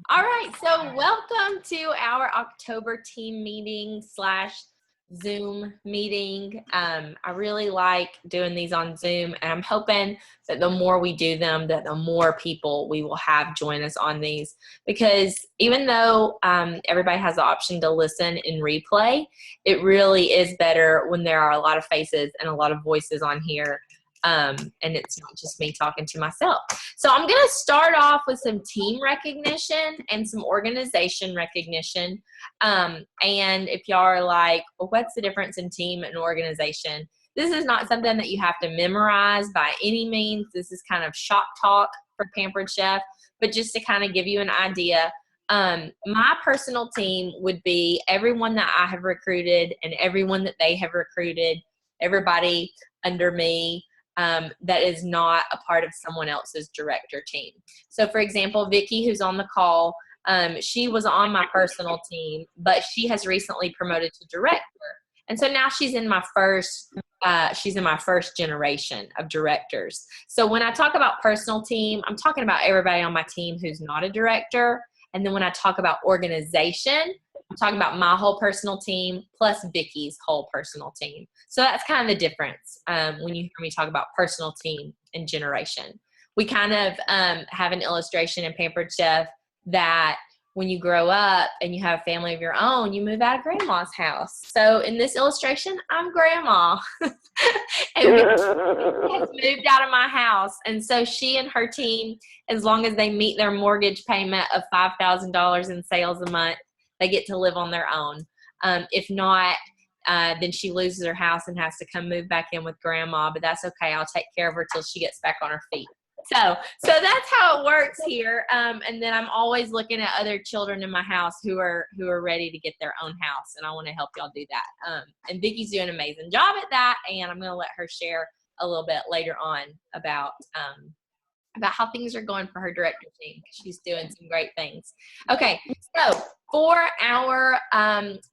All right, so welcome to our October team meeting slash Zoom meeting. I really like doing these on Zoom, and I'm hoping that the more we do them, that the more people we will have join us on these. Because even though everybody has the option to listen in replay, it really is better when there are a lot of faces and a lot of voices on here. And it's not just me talking to myself. So I'm going to start off with some team recognition and some organization recognition. And if y'all are like, well, what's the difference in team and organization? This is not something that you have to memorize by any means. This is kind of shop talk for Pampered Chef, but just to kind of give you an idea. My personal team would be everyone that I have recruited and everyone that they have recruited, everybody under me. That is not a part of someone else's director team. So for example, Vicki, who's on the call, she was on my personal team, but she has recently promoted to director. And so now she's in my first generation of directors. So when I talk about personal team, I'm talking about everybody on my team who's not a director. And then when I talk about organization, I'm talking about my whole personal team plus Vicki's whole personal team. So that's kind of the difference when you hear me talk about personal team and generation. We kind of have an illustration in Pampered Chef that when you grow up and you have a family of your own, you move out of grandma's house. So in this illustration, I'm grandma. And Vicki has moved out of my house. And so she and her team, as long as they meet their mortgage payment of $5,000 in sales a month, they get to live on their own. If not, then she loses her house and has to come move back in with grandma, but that's okay. I'll take care of her till she gets back on her feet. So that's how it works here. And then I'm always looking at other children in my house who are ready to get their own house, and I want to help y'all do that. And Vicki's doing an amazing job at that, and I'm going to let her share a little bit later on about how things are going for her director team. She's doing some great things. Okay, so for our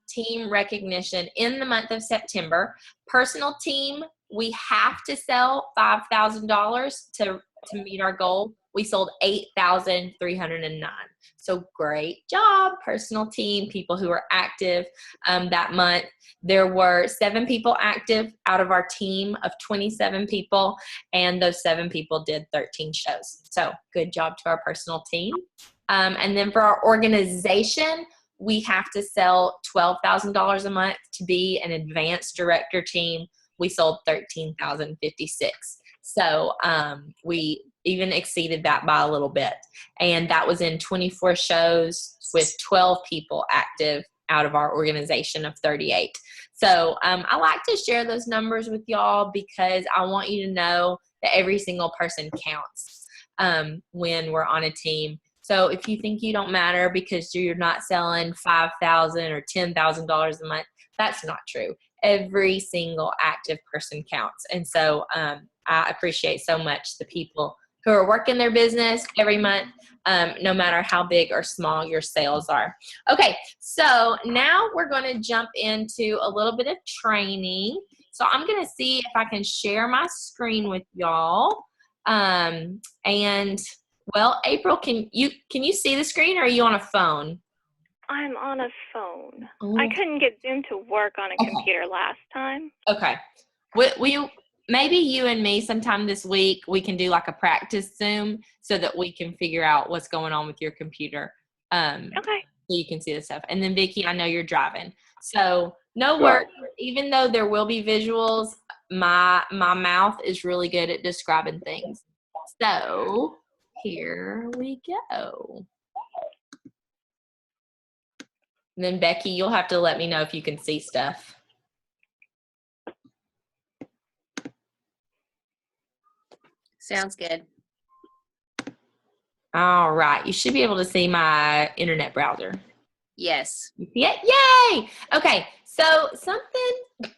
team recognition in the month of September, personal team, we have to sell $5,000 to meet our goal. We sold 8,309. So great job, personal team, people who are active that month. There were 7 people active out of our team of 27 people, and those 7 people did 13 shows. So good job to our personal team. And then for our organization, we have to sell $12,000 a month to be an advanced director team. We sold 13,056. So we even exceeded that by a little bit. And that was in 24 shows with 12 people active out of our organization of 38. So I like to share those numbers with y'all because I want you to know that every single person counts when we're on a team. So if you think you don't matter because you're not selling $5,000 or $10,000 a month, that's not true. Every single active person counts. And so I appreciate so much the people who are working their business every month, no matter how big or small your sales are. Okay, so now we're going to jump into a little bit of training. So I'm going to see if I can share my screen with y'all. And well, April, can you see the screen, or are you on a phone? I'm on a phone. Ooh. I couldn't get Zoom to work on a computer last time. Okay. Maybe you and me sometime this week, we can do like a practice Zoom so that we can figure out what's going on with your computer. Okay. So you can see the stuff. And then Vicki, I know you're driving. So no worries. Even though there will be visuals, my mouth is really good at describing things. So here we go. And then Becky, you'll have to let me know if you can see stuff. Sounds good. All right. You should be able to see my internet browser. Yes. You see it? Yay! Okay. So something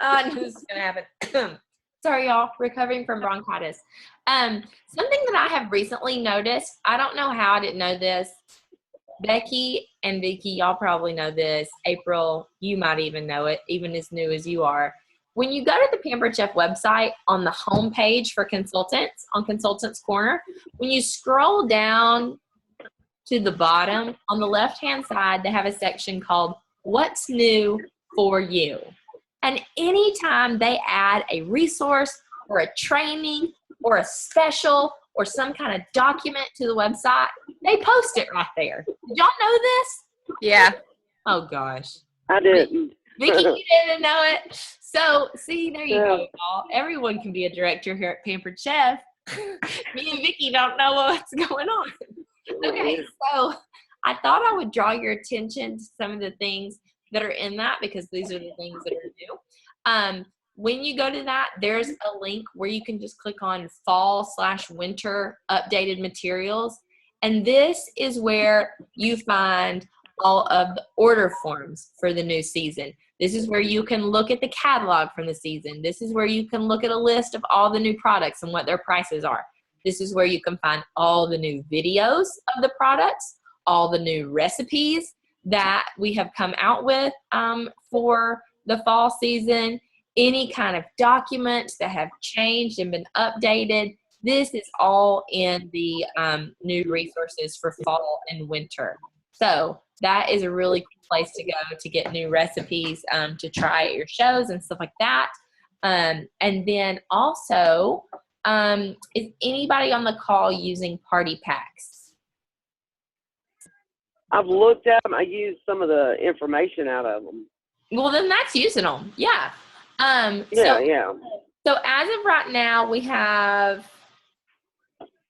I knew this was going to happen. Sorry, y'all. Recovering from bronchitis. Something that I have recently noticed, I don't know how I didn't know this. Becky and Vicki, y'all probably know this. April, you might even know it, even as new as you are. When you go to the Pampered Chef website on the home page for consultants, on Consultants Corner, when you scroll down to the bottom, on the left-hand side, they have a section called What's New for You. And anytime they add a resource or a training or a special or some kind of document to the website, they post it right there. Did y'all know this? Yeah. Oh, gosh. I didn't. Vicky, you didn't know it. So, see, there you go, y'all. Everyone can be a director here at Pampered Chef. Me and Vicky don't know what's going on. Okay, so I thought I would draw your attention to some of the things that are in that because these are the things that are new. When you go to that, there's a link where you can just click on fall/winter updated materials. And this is where you find all of the order forms for the new season. This is where you can look at the catalog from the season. This is where you can look at a list of all the new products and what their prices are. This is where you can find all the new videos of the products, all the new recipes that we have come out with for the fall season, any kind of documents that have changed and been updated. This is all in the new resources for fall and winter. So that is a really cool place to go to get new recipes to try at your shows and stuff like that. And then also, is anybody on the call using party packs? I've looked at them. I used some of the information out of them. Well, then that's using them. Yeah. Yeah. So as of right now, we have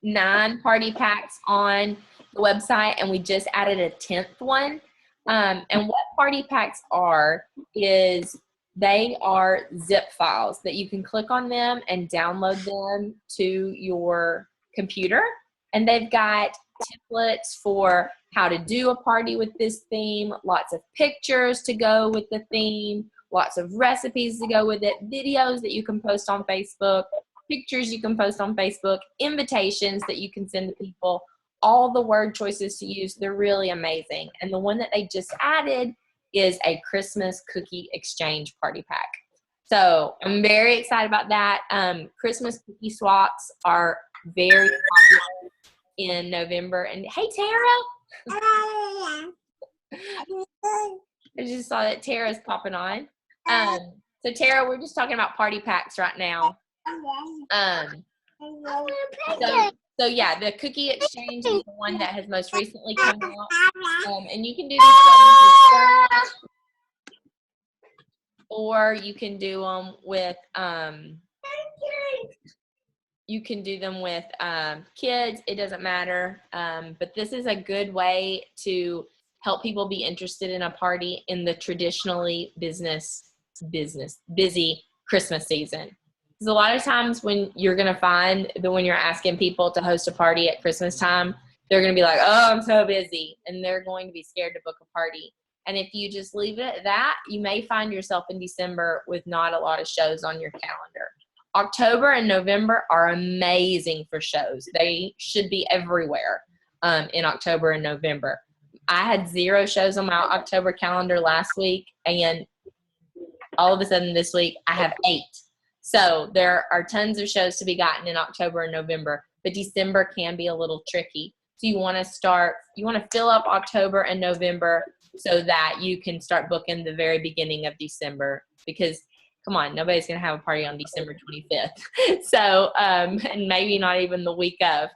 9 party packs on the website, and we just added a 10th one. And what party packs are is they are zip files that you can click on them and download them to your computer. And they've got templates for how to do a party with this theme, lots of pictures to go with the theme, lots of recipes to go with it, videos that you can post on Facebook, pictures you can post on Facebook, invitations that you can send to people, all the word choices to use. They're really amazing. And the one that they just added is a Christmas cookie exchange party pack. So I'm very excited about that. Christmas cookie swaps are very popular in November. And hey, Tara. I just saw that Tara's popping on. So Tara, we're just talking about party packs right now. So yeah, the cookie exchange is the one that has most recently come out. And you can do these or you can do them with kids. It doesn't matter. But this is a good way to help people be interested in a party in the traditionally busy Christmas season. Because a lot of times when you're going to find that when you're asking people to host a party at Christmas time, they're going to be like, oh, I'm so busy. And they're going to be scared to book a party. And if you just leave it at that, you may find yourself in December with not a lot of shows on your calendar. October and November are amazing for shows. They should be everywhere in October and November. I had 0 shows on my October calendar last week, and all of a sudden this week I have 8. So there are tons of shows to be gotten in October and November, but December can be a little tricky. So you want to fill up October and November so that you can start booking the very beginning of December, because come on, nobody's going to have a party on December 25th. So, and maybe not even the week of.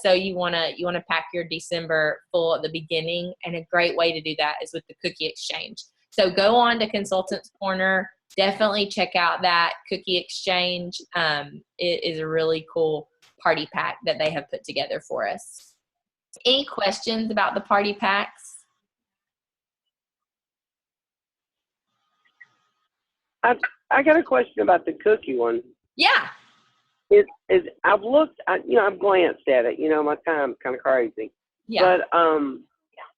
So you want to pack your December full at the beginning, and a great way to do that is with the cookie exchange. So go on to Consultants Corner. Definitely check out that cookie exchange. It is a really cool party pack that they have put together for us. Any questions about the party packs? I got a question about the cookie one. Yeah. I've looked, I've glanced at it. My time's kind of crazy. Yeah. But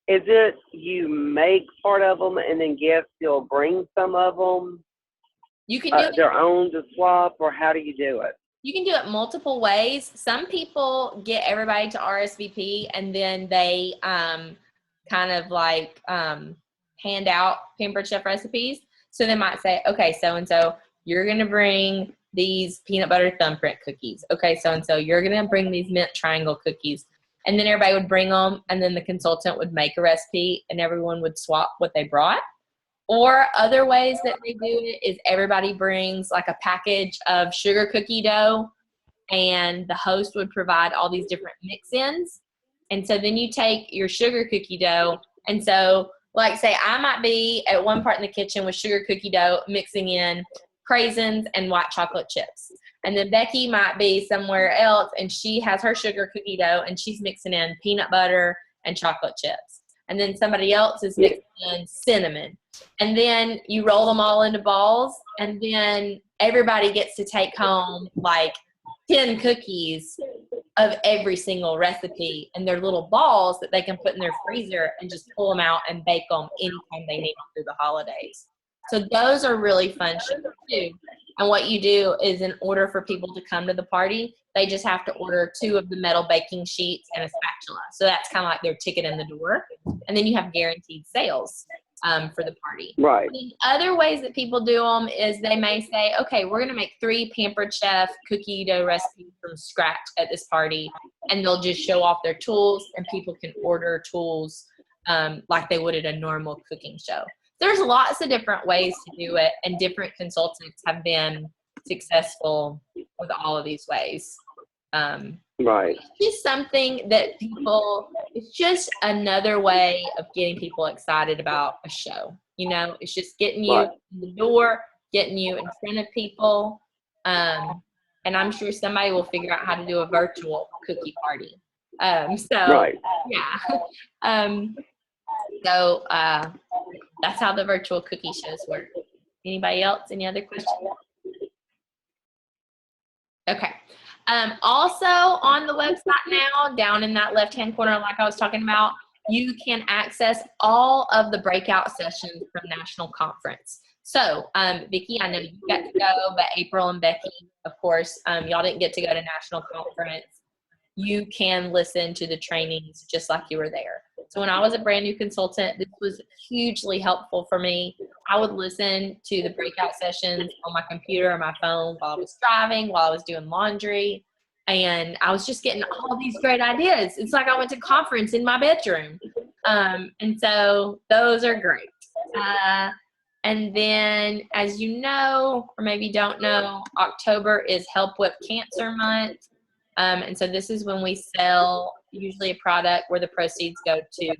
is it you make part of them and then guests still bring some of them? You can do their own to swap, or how do you do it? You can do it multiple ways. Some people get everybody to RSVP, and then they kind of like hand out Pampered Chef recipes. So they might say, okay, so-and-so, you're going to bring these peanut butter thumbprint cookies. Okay, so-and-so, you're going to bring these mint triangle cookies. and then everybody would bring them, and then the consultant would make a recipe, and everyone would swap what they brought. Or other ways that they do it is everybody brings like a package of sugar cookie dough, and the host would provide all these different mix-ins. And so then you take your sugar cookie dough, and so like say I might be at one part in the kitchen with sugar cookie dough mixing in craisins and white chocolate chips. And then Becky might be somewhere else, and she has her sugar cookie dough, and she's mixing in peanut butter and chocolate chips. And then somebody else is mixing in cinnamon. And then you roll them all into balls, and then everybody gets to take home like 10 cookies of every single recipe, and they're little balls that they can put in their freezer and just pull them out and bake them anytime they need them through the holidays. So those are really fun to do. And what you do is, in order for people to come to the party, they just have to order 2 of the metal baking sheets and a spatula. So that's kind of like their ticket in the door. And then you have guaranteed sales for the party. Right. And other ways that people do them is they may say, okay, we're going to make 3 Pampered Chef cookie dough recipes from scratch at this party. And they'll just show off their tools, and people can order tools like they would at a normal cooking show. There's lots of different ways to do it, and different consultants have been successful with all of these ways. Right. It's just something that it's just another way of getting people excited about a show. You know, it's just getting you in the door, getting you in front of people. And I'm sure somebody will figure out how to do a virtual cookie party. So that's how the virtual cookie shows work. Anybody else? Any other questions? Okay. Also on the website now, down in that left-hand corner, like I was talking about, you can access all of the breakout sessions from National Conference. So, Vicki, I know you got to go, but April and Becky, of course, y'all didn't get to go to National Conference. You can listen to the trainings just like you were there. So when I was a brand new consultant, this was hugely helpful for me. I would listen to the breakout sessions on my computer or my phone while I was driving, while I was doing laundry, and I was just getting all these great ideas. It's like I went to conference in my bedroom. And so those are great. And then, as you know, or maybe don't know, October is Help Whip Cancer Month. And so this is when we sell usually a product where the proceeds go to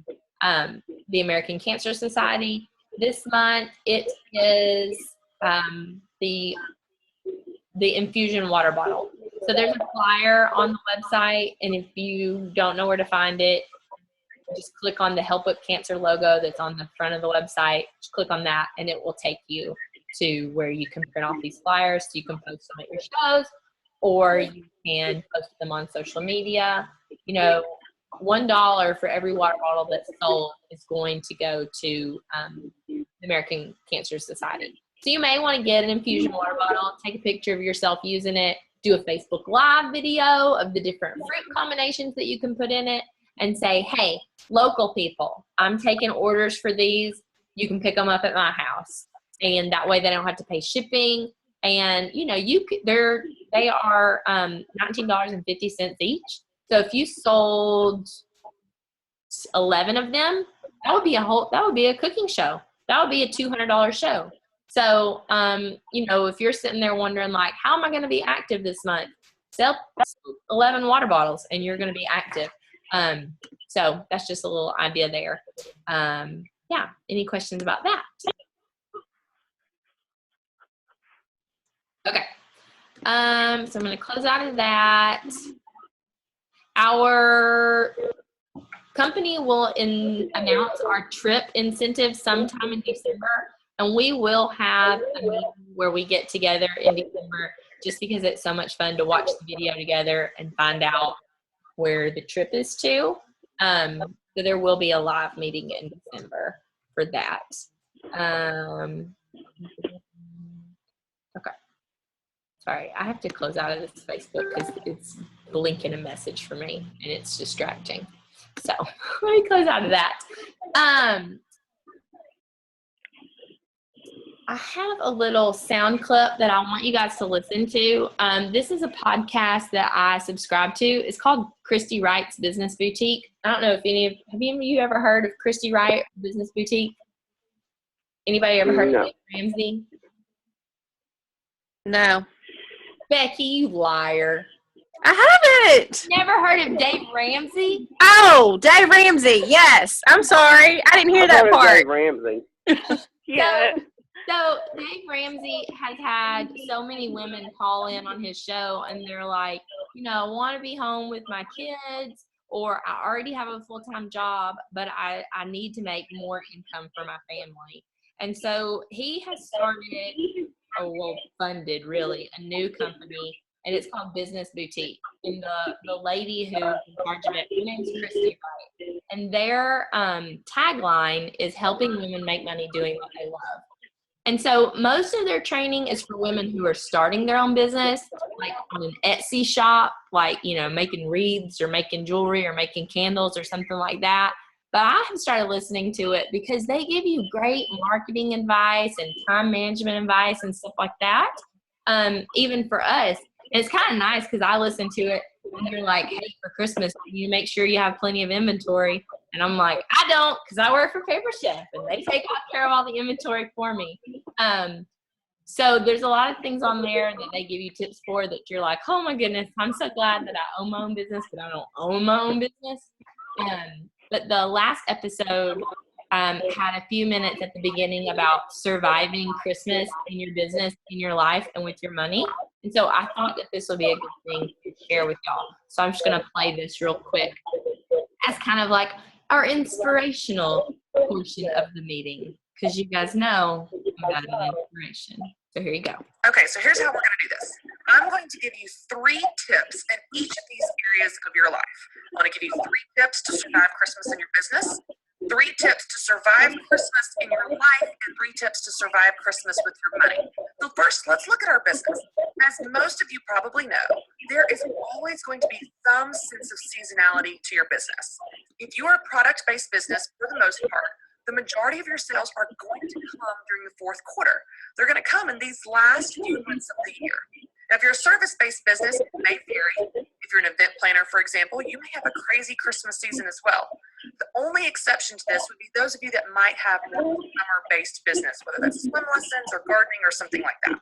the American Cancer Society. This month it is the infusion water bottle. So there's a flyer on the website, and if you don't know where to find it, just click on the Help Whip Cancer logo that's on the front of the website. Just click on that, and it will take you to where you can print off these flyers so you can post them at your shows, or you can post them on social media. You know, $1 for every water bottle that's sold is going to go to the American Cancer Society. So you may want to get an infusion water bottle, take a picture of yourself using it, do a Facebook Live video of the different fruit combinations that you can put in it, and say, hey, local people, I'm taking orders for these. You can pick them up at my house. And that way they don't have to pay shipping. And, you know, they are $19.50 each. So if you sold 11 of them, that would be a cooking show. That would be a $200 show. So, you know, if you're sitting there wondering, like, how am I going to be active this month? Sell 11 water bottles and you're going to be active. So that's just a little idea there. Yeah. Any questions about that? Okay. So I'm going to close out of that. Our company will announce our trip incentive sometime in December, and we will have a meeting where we get together in December, just because it's so much fun to watch the video together and find out where the trip is to. So there will be a live meeting in December for that. Okay. Sorry, I have to close out of this Facebook because it's blinking a message for me and it's distracting. So let me close out of that. I have a little sound clip that I want you guys to listen to. This is a podcast that I subscribe to. It's called Christy Wright's Business Boutique. I don't know if have any of you ever heard of Christy Wright Business Boutique? Anybody ever heard of Dave Ramsey? No. Becky, you liar. I haven't. Never heard of Dave Ramsey? Oh, Dave Ramsey. Yes. I'm sorry. I didn't hear that part. Dave Ramsey. Yeah. So Dave Ramsey has had so many women call in on his show, and they're like, I want to be home with my kids, or I already have a full-time job, but I need to make more income for my family. And so he has funded really a new company, and it's called Business Boutique. And the lady who's in charge of it, her name's Christy Wright. And their tagline is helping women make money doing what they love. And so most of their training is for women who are starting their own business, like on an Etsy shop, like, making wreaths or making jewelry or making candles or something like that. But I have started listening to it because they give you great marketing advice and time management advice and stuff like that, even for us. And it's kind of nice because I listen to it and they're like, hey, for Christmas, you make sure you have plenty of inventory. And I'm like, I don't, because I work for Paper Chef and they take care of all the inventory for me. So there's a lot of things on there that they give you tips for that you're like, oh my goodness, I'm so glad that I own my own business, but I don't own my own business. But the last episode had a few minutes at the beginning about surviving Christmas in your business, in your life, and with your money. And so I thought that this would be a good thing to share with y'all. So I'm just going to play this real quick as kind of like our inspirational portion of the meeting, because you guys know I'm about an inspiration. So here you go. Okay, so here's how we're going to do this. I'm going to give you 3 tips in each of these areas of your life. I want to give you 3 tips to survive Christmas in your business, 3 tips to survive Christmas in your life, and 3 tips to survive Christmas with your money. So first, let's look at our business. As most of you probably know, there is always going to be some sense of seasonality to your business. If you are a product-based business, for the most part, the majority of your sales are going to come during the fourth quarter. They're going to come in these last few months of the year. Now, if you're a service-based business, it may vary. If you're an event planner, for example, you may have a crazy Christmas season as well. The only exception to this would be those of you that might have more summer-based business, whether that's swim lessons or gardening or something like that.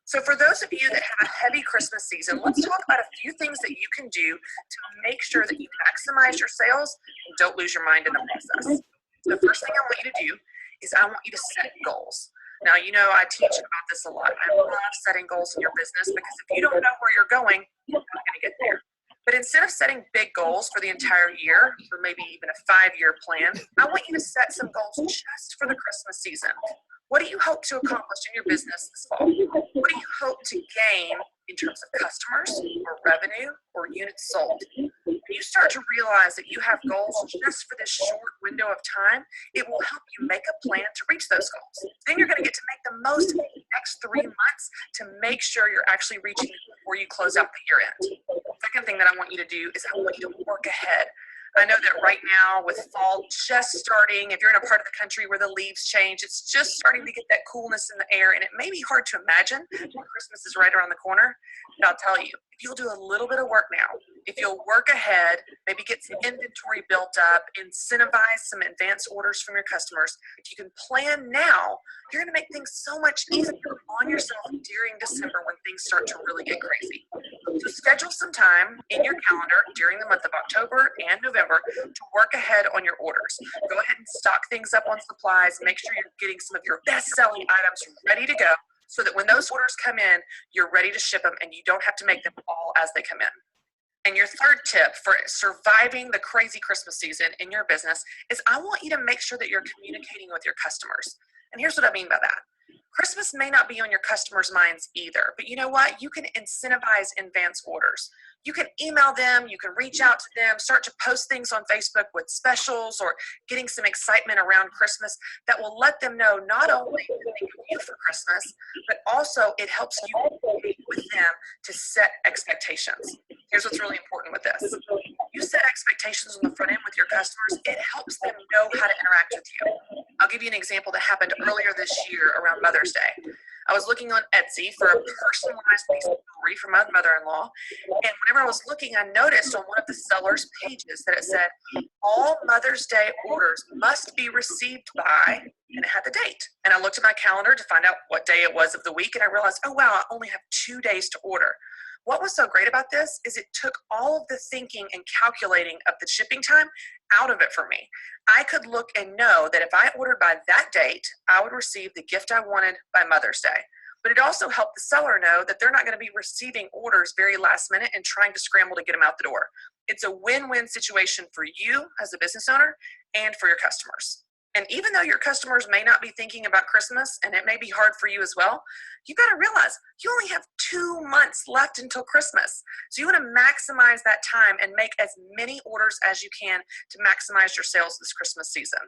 So for those of you that have a heavy Christmas season, let's talk about a few things that you can do to make sure that you maximize your sales and don't lose your mind in the process. The first thing I want you to do is I want you to set goals. Now, I teach about this a lot. I love setting goals in your business because if you don't know where you're going, you're not going to get there. But instead of setting big goals for the entire year, or maybe even a 5-year plan, I want you to set some goals just for the Christmas season. What do you hope to accomplish in your business this fall? What do you hope to gain in terms of customers or revenue or units sold? When you start to realize that you have goals just for this short window of time, it will help you make a plan to reach those goals. Then you're going to get to make the most of the next 3 months to make sure you're actually reaching it before you close out the year end. Second thing that I want you to do is I want you to work ahead. I know that right now with fall just starting, if you're in a part of the country where the leaves change, it's just starting to get that coolness in the air, and it may be hard to imagine when Christmas is right around the corner. But I'll tell you, if you'll do a little bit of work now, if you'll work ahead, maybe get some inventory built up, incentivize some advance orders from your customers, if you can plan now, you're going to make things so much easier on yourself during December when things start to really get crazy. So schedule some time in your calendar during the month of October and November to work ahead on your orders. Go ahead and stock things up on supplies. Make sure you're getting some of your best-selling items ready to go so that when those orders come in, you're ready to ship them and you don't have to make them all as they come in. And your third tip for surviving the crazy Christmas season in your business is I want you to make sure that you're communicating with your customers. And here's what I mean by that. Christmas may not be on your customers' minds either, but you know what? You can incentivize advance orders. You can email them, you can reach out to them, start to post things on Facebook with specials or getting some excitement around Christmas that will let them know not only to think of you for Christmas, but also it helps you communicate with them to set expectations. Here's what's really important with this. You set expectations on the front end with your customers, it helps them know how to interact with you. I'll give you an example that happened earlier this year around Mother's Day. I was looking on Etsy for a personalized piece of jewelry for my mother-in-law. And whenever I was looking, I noticed on one of the seller's pages that it said, all Mother's Day orders must be received by, and it had the date. And I looked at my calendar to find out what day it was of the week, and I realized, oh wow, I only have 2 days to order. What was so great about this is it took all of the thinking and calculating of the shipping time out of it for me. I could look and know that if I ordered by that date, I would receive the gift I wanted by Mother's Day. But it also helped the seller know that they're not going to be receiving orders very last minute and trying to scramble to get them out the door. It's a win-win situation for you as a business owner and for your customers. And even though your customers may not be thinking about Christmas, and it may be hard for you as well, you got to realize you only have 2 months left until Christmas. So you want to maximize that time and make as many orders as you can to maximize your sales this Christmas season.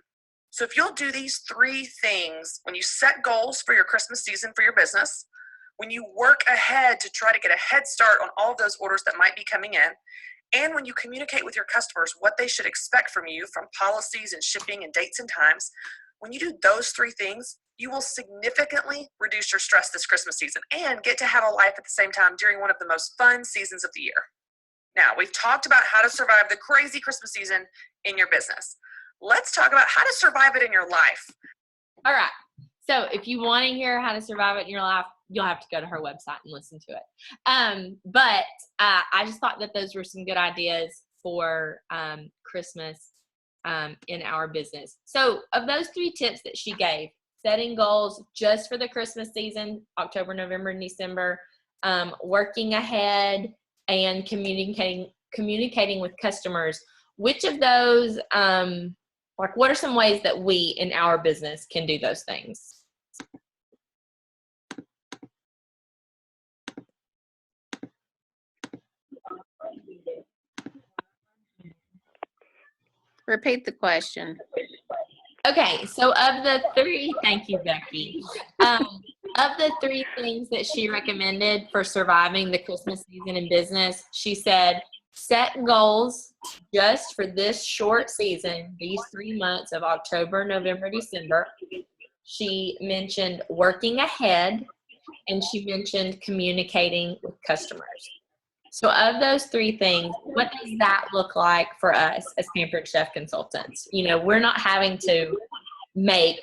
So if you'll do these 3 things, when you set goals for your Christmas season for your business, when you work ahead to try to get a head start on all of those orders that might be coming in, and when you communicate with your customers what they should expect from you from policies and shipping and dates and times, when you do those 3 things, you will significantly reduce your stress this Christmas season and get to have a life at the same time during one of the most fun seasons of the year. Now, we've talked about how to survive the crazy Christmas season in your business. Let's talk about how to survive it in your life. All right. So if you want to hear how to survive it in your life, you'll have to go to her website and listen to it. But I just thought that those were some good ideas for Christmas in our business. So of those 3 tips that she gave, setting goals just for the Christmas season, October, November, and December, working ahead, and communicating with customers, which of those, what are some ways that we in our business can do those things? Repeat the question. Okay, so of the 3, thank you, Becky. Of the 3 things that she recommended for surviving the Christmas season in business, she said, set goals just for this short season, these 3 months of October, November, December. She mentioned working ahead, and she mentioned communicating with customers. So of those 3 things, what does that look like for us as Pampered Chef consultants? You know, we're not having to make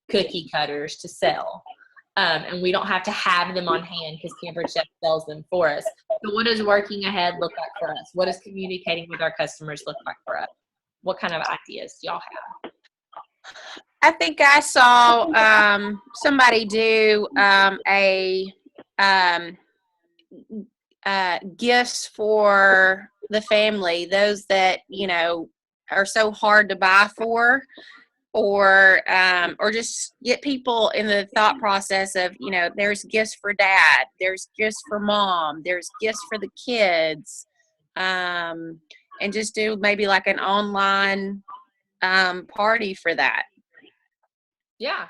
cookie cutters to sell. And we don't have to have them on hand because Pampered Chef sells them for us. So what does working ahead look like for us? What does communicating with our customers look like for us? What kind of ideas do y'all have? I think I saw somebody do gifts for the family, those that, you know, are so hard to buy for, or just get people in the thought process of, you know, there's gifts for dad, there's gifts for mom, there's gifts for the kids, and just do maybe like an online party for that. Yeah,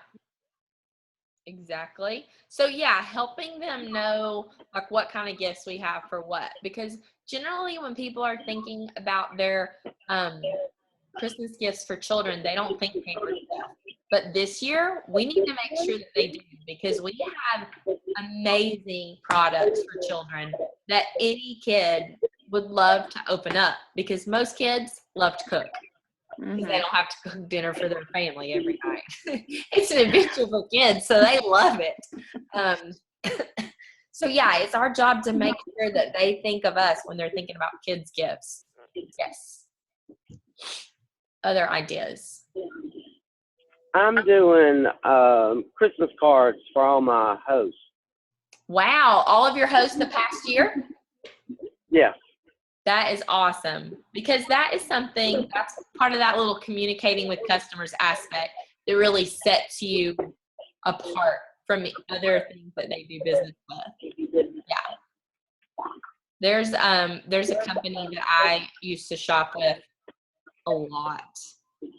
exactly. So yeah, helping them know like what kind of gifts we have for what, because generally when people are thinking about their Christmas gifts for children, they don't think Pampered Chef. But this year we need to make sure that they do, because we have amazing products for children that any kid would love to open up, because most kids love to cook. Because they don't have to cook dinner for their family every night. It's an adventure for kids, so they love it. So yeah, it's our job to make sure that they think of us when they're thinking about kids' gifts. Yes. Other ideas? I'm doing Christmas cards for all my hosts. Wow, all of your hosts the past year? Yeah. That is awesome, because that is something, that's part of that little communicating with customers aspect that really sets you apart from the other things that they do business with. Yeah. There's a company that I used to shop with a lot,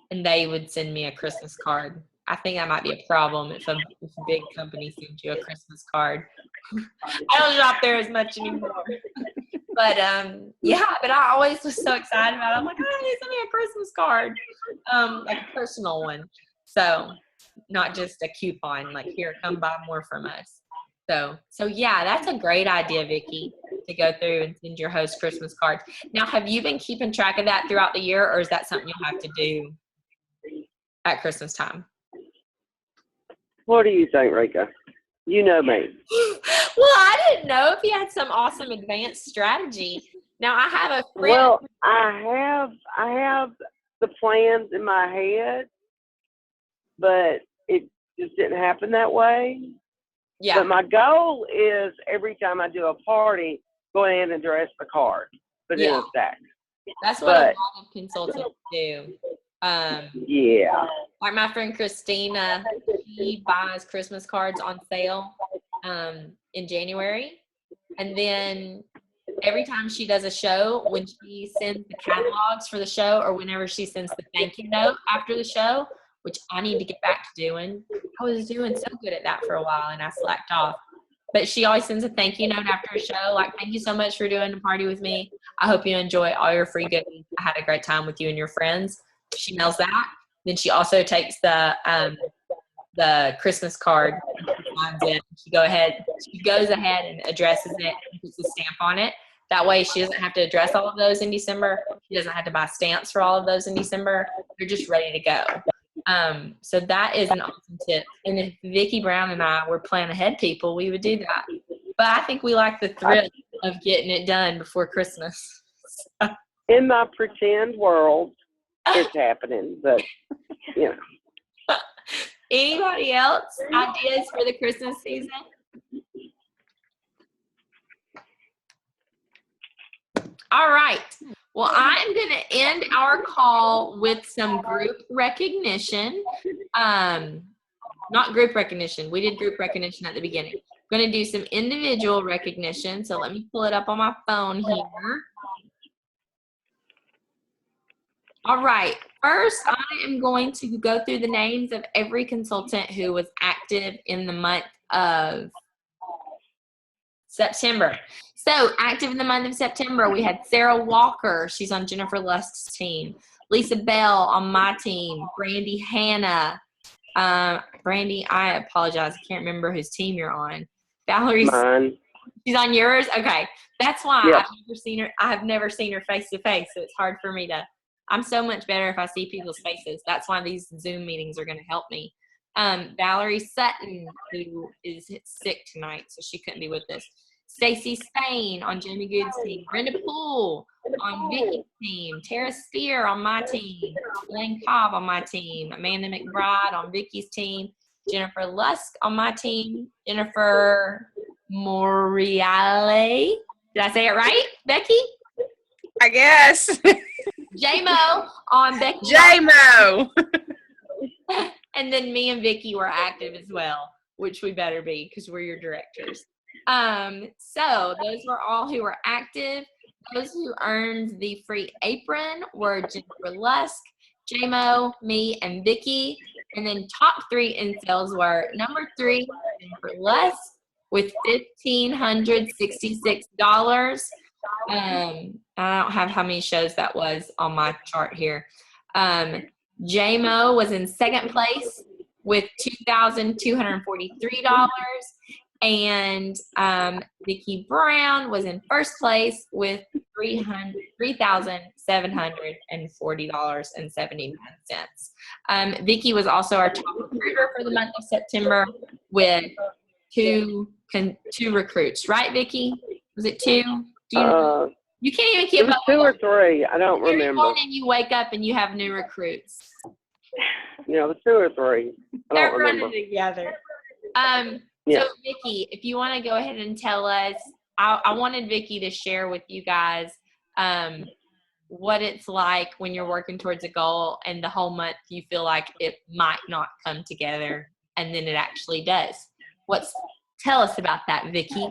and they would send me a Christmas card. I think that might be a problem if a big company sends you a Christmas card. I don't shop there as much anymore. But yeah, but I always was so excited about it. I'm like, oh, they sent me a Christmas card, like a personal one. So not just a coupon, like, here, come buy more from us. So yeah, that's a great idea, Vicki, to go through and send your host Christmas cards. Now, have you been keeping track of that throughout the year, or is that something you'll have to do at Christmas time? What do you think, Rika? You know me. Well, I didn't know if you had some awesome advanced strategy. Now, I have a friend. Well, I have the plans in my head, but it just didn't happen that way. Yeah. But my goal is every time I do a party, go ahead and dress the card, put it in a stack. That's what a lot of consultants do. Yeah. Like my friend Christina, she buys Christmas cards on sale in January. And then every time she does a show, when she sends the catalogs for the show or whenever she sends the thank you note after the show, which I need to get back to doing. I was doing so good at that for a while and I slacked off. But she always sends a thank you note after a show, like, thank you so much for doing the party with me. I hope you enjoy all your free goodies. I had a great time with you and your friends. She mails that. Then she also takes the Christmas card and signs it. She goes ahead and addresses it and puts a stamp on it. That way she doesn't have to address all of those in December. She doesn't have to buy stamps for all of those in December. They're just ready to go. So that is an awesome tip. And if Vicki Brown and I were plan ahead people, we would do that. But I think we like the thrill of getting it done before Christmas. In my pretend world, it's happening, but you know. Anybody else ideas for the Christmas season? All right. Well, I'm going to end our call with some group recognition. Not group recognition. We did group recognition at the beginning. I'm going to do some individual recognition. So let me pull it up on my phone here. All right. First, I am going to go through the names of every consultant who was active in the month of September. So, active in the month of September, we had Sarah Walker. She's on Jennifer Lusk's team. Lisa Bell on my team. Brandy Hanna. Brandy, I apologize. I can't remember whose team you're on. Valerie. Mine. She's on yours? Okay. That's why Yeah. I have never seen her face to face, so it's hard for me to. I'm so much better if I see people's faces. That's why these Zoom meetings are going to help me. Valerie Sutton, who is sick tonight, so she couldn't be with us. Stacy Spain on Jamie Good's team. Brenda Poole on Vicki's team. Tara Spear on my team. Elaine Cobb on my team. Amanda McBride on Vicki's team. Jennifer Lusk on my team. Jennifer Moriale. Did I say it right, Becky? I guess. J-Mo on Becky. J-Mo. And then me and Vicki were active as well, which we better be because we're your directors. So those were all who were active. Those who earned the free apron were Jennifer Lusk, J-Mo, me, and Vicki. And then top three incels were number 3, Jennifer Lusk with $1,566. I don't have how many shows that was on my chart here. J-Mo was in second place with $2,243. And Vicki Brown was in first place with $3,740.79. Vicki was also our top recruiter for the month of September with two recruits, right, Vicki? Was it 2? Do you can't even keep it was up. 2 or 3. I don't remember. Every morning you wake up and you have new recruits. Yeah, it was 2 or 3. I They're don't remember. running together. Yeah. So, Vicki, if you want to go ahead and tell us, I wanted Vicki to share with you guys what it's like when you're working towards a goal and the whole month you feel like it might not come together and then it actually does. Tell us about that, Vicki.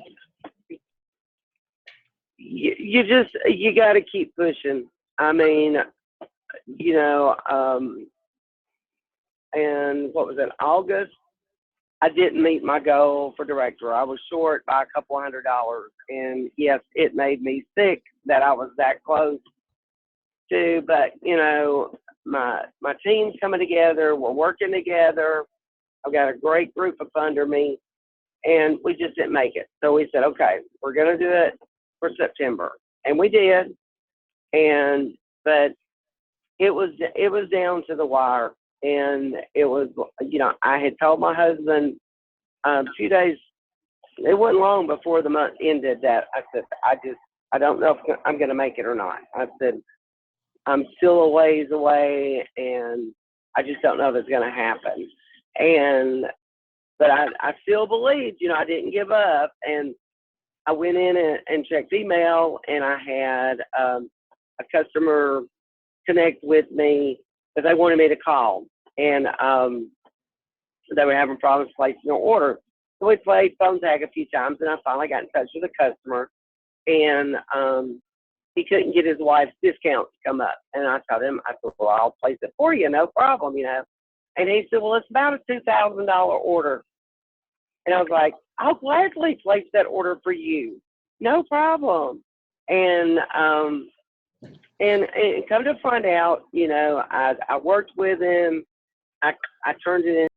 You got to keep pushing. I mean, and what was it, August? I didn't meet my goal for director. I was short by a couple $100. And yes, it made me sick that I was that close to, but my team's coming together. We're working together. I've got a great group up under me. and we just didn't make it. So we said, okay, we're going to do it for September. And we did. But it was down to the wire. And it was, I had told my husband a few days, it wasn't long before the month ended, that I said, I don't know if I'm going to make it or not. I said, I'm still a ways away, and I just don't know if it's going to happen. But I still believed, I didn't give up. And I went in and checked email, and I had a customer connect with me because they wanted me to call. And they were having problems placing an order. So we played phone tag a few times, and I finally got in touch with the customer. And he couldn't get his wife's discount to come up. And I told him, I said, well, I'll place it for you, no problem, And he said, well, it's about a $2,000 order. And I was like, I'll gladly place that order for you. No problem. And come to find out, I worked with him. I turned it in.